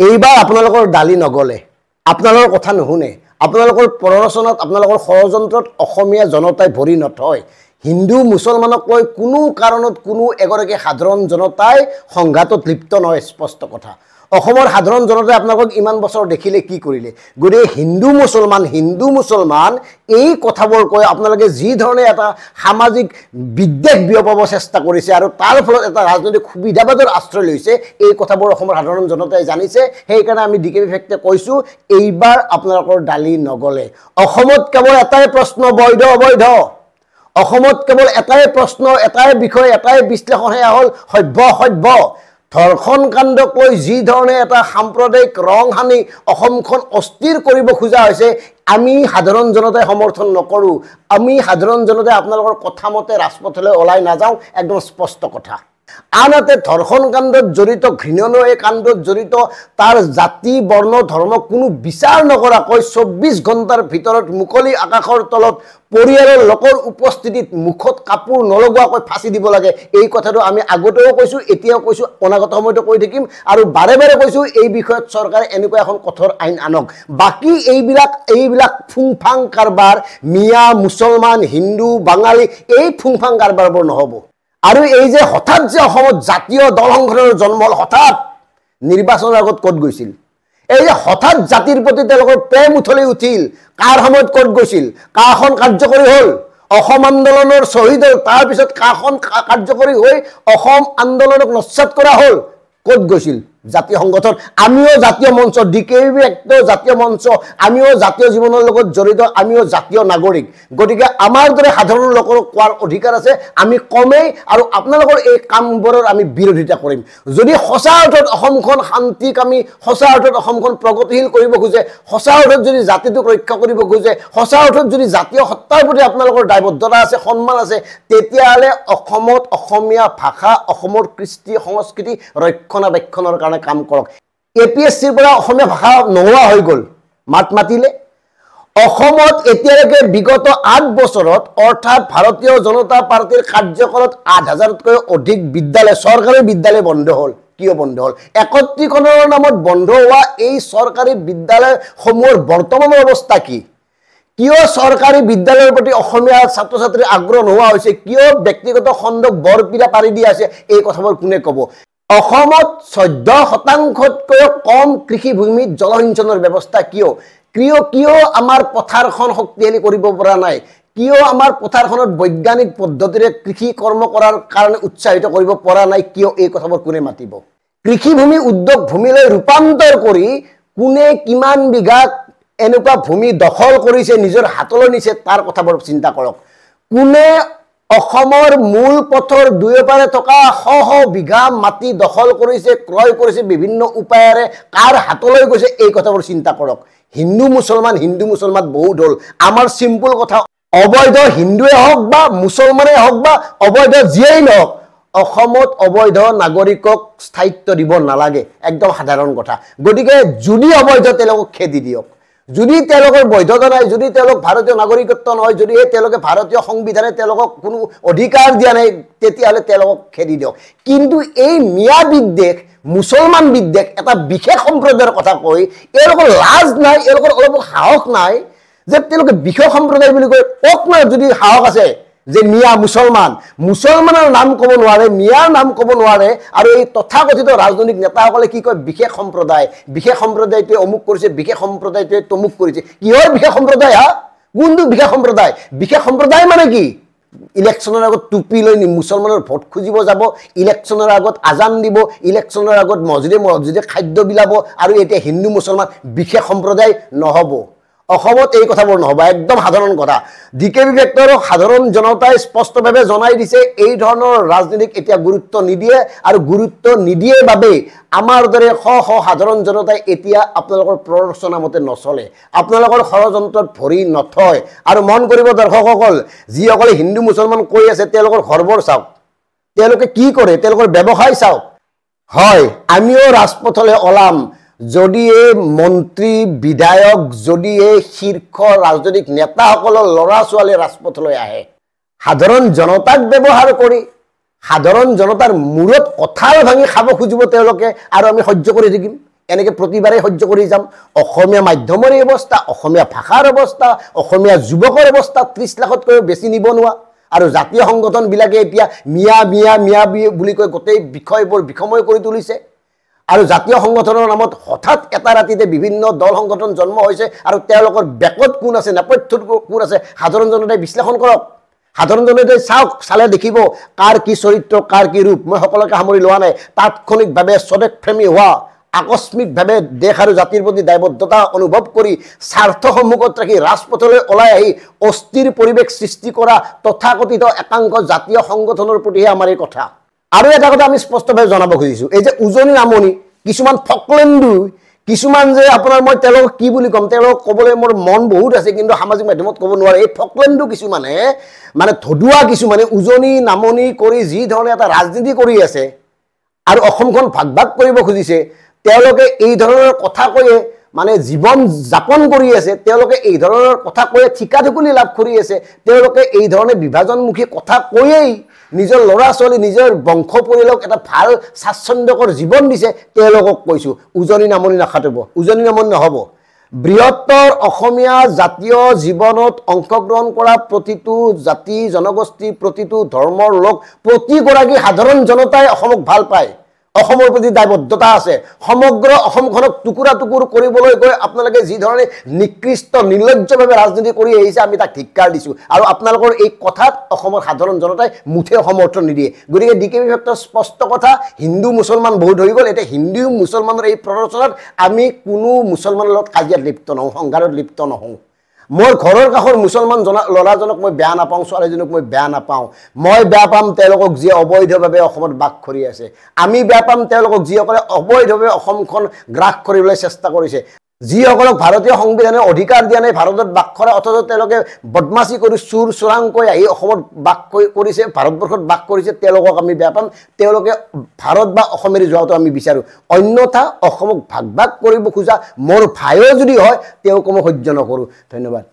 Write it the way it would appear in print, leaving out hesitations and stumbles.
এইবাৰ আপোনালোকৰ দালি নগলে আপোনালোকৰ কথা নুশুনে আপোনালোকৰ প্ৰৰচনাত আপোনালোকৰ ষড়যন্ত্ৰত অসমীয়া জনতাই ভৰি নথয় হিন্দু মুছলমানক লৈ কোনো কাৰণত কোনো এগৰাকী সাধাৰণ জনতাই সংঘাতত লিপ্ত নহয় স্পষ্ট কথা অসমৰ সাধাৰণ জনতাই আপোনালোকক ইমান বছৰ দেখিলে কি কৰিলে গৰে হিন্দু মুছলমান এই কথাবোৰ কৈ আপোনালোকে যি ধৰণে এটা সামাজিক বিদ্বেষ বিয়পাব চেষ্টা কৰিছে আৰু তাৰ ফলত এটা ৰাজনৈতিক সুবিধাবাদৰ আশ্ৰয় লৈছে এই কথাবোৰ অসমৰ সাধাৰণ জনতাই জানিছে সেই কাৰণে আমি ডিকেবি ফেক্টে কৈছো এইবাৰ আপোনালোকৰ দালি নগলে অসমত কেৱল এটাই প্ৰশ্ন বৈধ অবৈধ অসমত কেৱল এটাই প্ৰশ্ন এটাই বিষয় এটাই বিশ্লেষণ হেয়া হল সভ্য ধৰ্ষণ কাণ্ডক লৈ যি ধৰণে এটা সাম্প্ৰদায়িক ৰং হানি অসমখন অস্থিৰ কৰিব খোজা হৈছে আমি সাধাৰণ জনতাই সমৰ্থন নকৰো আমি সাধাৰণ জনতাই আপোনালোকৰ কথা মতে ৰাজপথলৈ ওলাই নাযাওঁ একদম স্পষ্ট কথা আনহাতে ধৰ্ষণ কাণ্ডত জড়িত ঘৃণনীয় এই কাণ্ডত জড়িত তাৰ জাতি বৰ্ণ ধৰ্ম কোনো বিচাৰ নকৰাকৈ 24 ঘণ্টাৰ ভিতৰত মুকলি আকাশৰ তলত পৰিয়ালৰ লোকৰ উপস্থিতিত মুখত কাপোৰ নলগোৱাকৈ ফাঁচি দিব লাগে এই কথাটো আমি আগতেও কৈছো এতিয়াও কৈছো অনাগত সময়তো কৈ থাকিম আৰু বাৰে বাৰে কৈছো এই বিষয়ত চৰকাৰে এনেকুৱা এখন কঠোৰ আইন আনক বাকি এইবিলাক ফুংফাং কাৰবাৰ মিয়া মুছলমান হিন্দু বাঙালী এই ফুংফাং কাৰবাৰবোৰ নহব আৰু এই যে হঠাৎ যে অসমত জাতীয় দল সংগঠনৰ জন্ম হল হঠাৎ নিৰ্বাচনৰ আগত কত গৈছিল এই যে হঠাৎ জাতিৰ প্ৰতি তেওঁলোকৰ প্ৰেম উঠলি উঠিল কাৰ সময়ত কত গৈছিল কাখন কাৰ্যকৰী হল অসম আন্দোলনৰ শহীদ হল তাৰ পিছত কাখন কাৰ্যকৰী হৈ অসম আন্দোলনক নস্যাৎ কৰা হল কত গৈছিল জাতীয় সংগঠন আমিও জাতীয় মঞ্চ ডিকেবি একটা জাতীয় মঞ্চ আমিও জাতীয় জীবনৰ লগত জড়িত আমিও জাতীয় নাগৰিক গতিকে আমাৰ দৰে সাধাৰণ লোকৰ কোৱাৰ অধিকাৰ আছে আমি কমেই আৰু আপোনালোকৰ এই কামবোৰৰ আমি বিৰোধিতা কৰিম যদি সঁচা অৰ্থত অসমখন শান্তিক আমি সঁচা অৰ্থত অসমখন প্ৰগতিশীল কৰিব খোজে সঁচা অৰ্থত যদি জাতিটোক ৰক্ষা কৰিব খোজে সঁচা অৰ্থত যদি জাতীয় সত্তাৰ প্ৰতি আপোনালোকৰ দায়বদ্ধতা আছে সন্মান আছে তেতিয়াহলে অসমত অসমীয়া ভাষা অসমৰ কৃষ্টি সংস্কৃতি ৰক্ষণাবেক্ষণৰ কাৰণে কাম কৰক এপিএসসিৰ পৰা অসমীয়া ভাষা নোহোৱা হৈ গল মাত মাতিলে অসমত এতিয়ালৈকে বিগত 8 বছৰত অৰ্থাৎ ভাৰতীয় জনতা পাৰ্টিৰ কাৰ্যকালত 8000তকৈ অধিক বিদ্যালয় চৰকাৰী বিদ্যালয় বন্ধ হল কিয় বন্ধ হল একত্ৰীকৰণৰ নামত বন্ধ হোৱা এই চৰকাৰী বিদ্যালয় সমূহৰ বৰ্তমানৰ অৱস্থা কি কিয় চৰকাৰী বিদ্যালয়ৰ প্ৰতি অসমীয়া ছাত্ৰ ছাত্ৰীৰ আগ্ৰহ নোহোৱা হৈছে কিয় ব্যক্তিগত খণ্ডক বৰপিৰা পাৰি দি আছে এই কথাবোৰ কোনে কব অসমত 14% কম কৃষি ভূমিত জলসিঞ্চনৰ ব্যৱস্থা কিয় আমাৰ পথাৰখন শক্তিশালী কৰিব পৰা নাই কিয় আমাৰ পথাৰখনত বৈজ্ঞানিক পদ্ধতিৰে কৃষি কৰ্ম কৰাৰ কাৰণে উৎসাহিত কৰিব পৰা নাই কিয় এই কথাবোৰ কোনে মাতিব কৃষি ভূমি উদ্যোগ ভূমিলৈ ৰূপান্তৰ কৰি কোনে কিমান বিঘা এনেকুৱা ভূমি দখল কৰিছে নিজৰ হাতলৈ নিছে তাৰ কথাবোৰ চিন্তা কৰক কোনে অসমৰ মূল পথৰ দুয়োপাৰে থকা শ বিঘা মাটি দখল কৰিছে ক্ৰয় কৰিছে বিভিন্ন উপায়েৰে কাৰ হাতলৈ গৈছে এই কথাবোৰ চিন্তা কৰক হিন্দু মুছলমান বহুত হল আমাৰ সিম্পল কথা অবৈধ হিন্দুৱে হওক বা মুছলমানে হওক বা অবৈধ যিয়েই নহওক অসমত অবৈধ নাগৰিকক স্থায়িত্ব দিব নালাগে একদম সাধাৰণ কথা গতিকে যদি অবৈধ তেওঁলোকক খেদি দিয়ক যদি তেওঁলোকৰ বৈধতা নাই যদি তেওঁলোক ভাৰতীয় নাগৰিকত্ব নহয় যদি তেওঁলোকে ভাৰতীয় সংবিধানে তেওঁলোকক কোনো অধিকাৰ দিয়া নাই তেতিয়াহলে তেওঁলোকক খেদি দিয়ক কিন্তু এই মিয়া বিদ্বেষ মুছলমান বিদ্বেষ এটা বিশেষ সম্প্ৰদায়ৰ কথা কৈ এওঁলোকৰ লাজ নাই এওঁলোকৰ অলপ সাহস নাই যে তেওঁলোকে বিশেষ সম্প্ৰদায় বুলি কয় অকনা যদি সাহস আছে যে মিয়া মুছলমানৰ নাম ক'ব নোৱাৰে মিয়াৰ নাম ক'ব নোৱাৰে আৰু এই তথাকথিত ৰাজনৈতিক নেতাসকলে কি কয় বিশেষ সম্প্ৰদায়টোৱে অমুক কৰিছে বিশেষ সম্প্ৰদায়টোৱে তমুক কৰিছে কিহৰ বিশেষ সম্প্ৰদায় কোনটো বিশেষ সম্প্ৰদায় মানে কি ইলেকশ্যনৰ আগত টুপি লৈ মুছলমানৰ ভোট খুজিব যাব ইলেকশ্যনৰ আগত আজান দিব ইলেকশ্যনৰ আগত মছজিদে খাদ্য বিলাব আৰু এতিয়া হিন্দু মুছলমান বিশেষ সম্প্ৰদায় নহব অসমত এই কথাবোৰ নহব একদম সাধাৰণ কথা ডিকেবি ফেক্টৰক সাধাৰণ জনতাই স্পষ্টভাৱে জনাই দিছে এই ধৰণৰ ৰাজনীতিক এতিয়া গুৰুত্ব নিদিয়ে আৰু গুৰুত্ব নিদিয়ে বাবে আমাৰ দৰে সাধাৰণ জনতাই এতিয়া আপোনালোকৰ প্ৰৰচনা মতে নচলে আপোনালোকৰ ষড়যন্ত্ৰত ভৰি নথয় আৰু মন কৰিব দৰ্শকসকল যিসকলে হিন্দু মুছলমান কৈ আছে তেওঁলোকৰ ঘৰবোৰ চাওক তেওঁলোকে কি কৰে তেওঁলোকৰ ব্যৱসায় চাওক হয় আমিও ৰাজপথলৈ ওলাম যদি এই মন্ত্ৰী বিধায়ক যদি এই শীৰ্ষ ৰাজনৈতিক নেতাসকলৰ লৰা ছোৱালী ৰাজপথলৈ আহে সাধাৰণ জনতাক ব্যৱহাৰ কৰি সাধাৰণ জনতাৰ মূৰত কঁঠাল ভাঙি খাব খুজিব তেওঁলোকে আৰু আমি সহ্য কৰি থাকিম এনেকৈ প্ৰতিবাৰে সহ্য কৰি যাম অসমীয়া মাধ্যমৰ অৱস্থা অসমীয়া ভাষাৰ অৱস্থা অসমীয়া যুৱকৰ অৱস্থা 30 লাখতকৈ বেছি নিবনুৱা আৰু জাতীয় সংগঠনবিলাকে এতিয়া মিয়া বুলি কৈ গোটেই বিষয়বোৰ বিষময় কৰি তুলিছে আৰু জাতীয় সংগঠনৰ নামত হঠাৎ এটা ৰাতিতে বিভিন্ন দল সংগঠন জন্ম হৈছে আৰু তেওঁলোকৰ বেকত কোন আছে নেপথ্যত কোন আছে সাধাৰণ জনতাই বিশ্লেষণ কৰক সাধাৰণ জনতাই চাওক চালে দেখিব কাৰ কি চৰিত্ৰ কাৰ কি ৰূপ মই সকলোকে সামৰি লোৱা নাই তাৎক্ষণিকভাৱে স্বদেশপ্ৰেমী হোৱা আকস্মিকভাৱে দেশ আৰু জাতিৰ প্ৰতি দায়বদ্ধতা অনুভৱ কৰি স্বাৰ্থ সন্মুখত ৰাখি ৰাজপথলৈ ওলাই আহি অস্থিৰ পৰিৱেশ সৃষ্টি কৰা তথাকথিত একাংশ জাতীয় সংগঠনৰ প্ৰতিহে আমাৰ এই কথা আৰু এটা কথা আমি স্পষ্টভাৱে জনাব খুজিছোঁ এই যে উজনি নামনি কিছুমান ফকলেণ্ডু কিছুমান যে আপোনাৰ মই তেওঁলোকক কি বুলি ক'ম তেওঁলোকক ক'বলৈ মোৰ মন বহুত আছে কিন্তু সামাজিক মাধ্যমত ক'ব নোৱাৰে এই ফকলেণ্ডু কিছুমানে মানে ধদুৱা কিছুমানে উজনি নামনি কৰি যি ধৰণে এটা ৰাজনীতি কৰি আছে আৰু অসমখন ভাগ কৰিব খুজিছে তেওঁলোকে এই ধৰণৰ কথা কৈয়ে মানে জীৱন যাপন কৰি আছে তেওঁলোকে এই ধৰণৰ কথা কৈয়ে ঠিকাঠুকুলি লাভ কৰি আছে তেওঁলোকে এই ধৰণে বিভাজনমুখী কথা কৈয়েই নিজৰ ল'ৰা ছোৱালী নিজৰ বংশ পৰিয়ালক এটা ভাল স্বাচ্ছন্দ্যকৰ জীৱন দিছে তেওঁলোকক কৈছোঁ উজনি নামনি নাখাটিব উজনি নামনি নহ'ব বৃহত্তৰ অসমীয়া জাতীয় জীৱনত অংশগ্ৰহণ কৰা প্ৰতিটো জাতি জনগোষ্ঠী প্ৰতিটো ধৰ্মৰ লোক প্ৰতিগৰাকী সাধাৰণ জনতাই অসমক ভাল পায় অসমৰ প্ৰতি দায়বদ্ধতা আছে সমগ্ৰ অসমখনক টুকুৰা টুকুৰ কৰিবলৈ গৈ আপোনালোকে যি ধৰণে নিকৃষ্ট নিৰ্লজ্জভাৱে ৰাজনীতি কৰি আহিছে আমি তাক ধিক্কাৰ দিছোঁ আৰু আপোনালোকৰ এই কথাত অসমৰ সাধাৰণ জনতাই মুঠেও সমৰ্থন নিদিয়ে গতিকে ডিকেবি ফেক্টৰ স্পষ্ট কথা হিন্দু মুছলমান বহুত হৈ গ'ল এতিয়া হিন্দু মুছলমানৰ এই প্ৰৰচনাত আমি কোনো মুছলমানৰ লগত কাজিয়াত লিপ্ত নহওঁ সংঘাতত লিপ্ত নহওঁ মোৰ ঘৰৰ কাষৰ মুছলমান ল'ৰাজনক মই বেয়া নাপাওঁ ছোৱালীজনক মই বেয়া নাপাওঁ মই বেয়া পাম তেওঁলোকক যি অবৈধভাৱে অসমত বাস কৰি আছে আমি বেয়া পাম তেওঁলোকক যিসকলে অবৈধভাৱে অসমখন গ্ৰাস কৰিবলৈ চেষ্টা কৰিছে যিসকলক ভাৰতীয় সংবিধানে অধিকাৰ দিয়া নাই ভাৰতত বাস কৰা অথচ তেওঁলোকে বদমাচি কৰি চুৰ চোৰাংকৈ আহি অসমত বাস কৰিছে ভাৰতবৰ্ষত বাস কৰিছে তেওঁলোকক আমি বেয়া পাম তেওঁলোকে ভাৰত বা অসমেৰে যোৱাটো আমি বিচাৰোঁ অন্যথা অসমক ভাগ কৰিব খোজা মোৰ ভাইও যদি হয় তেওঁক মই সহ্য নকৰোঁ ধন্যবাদ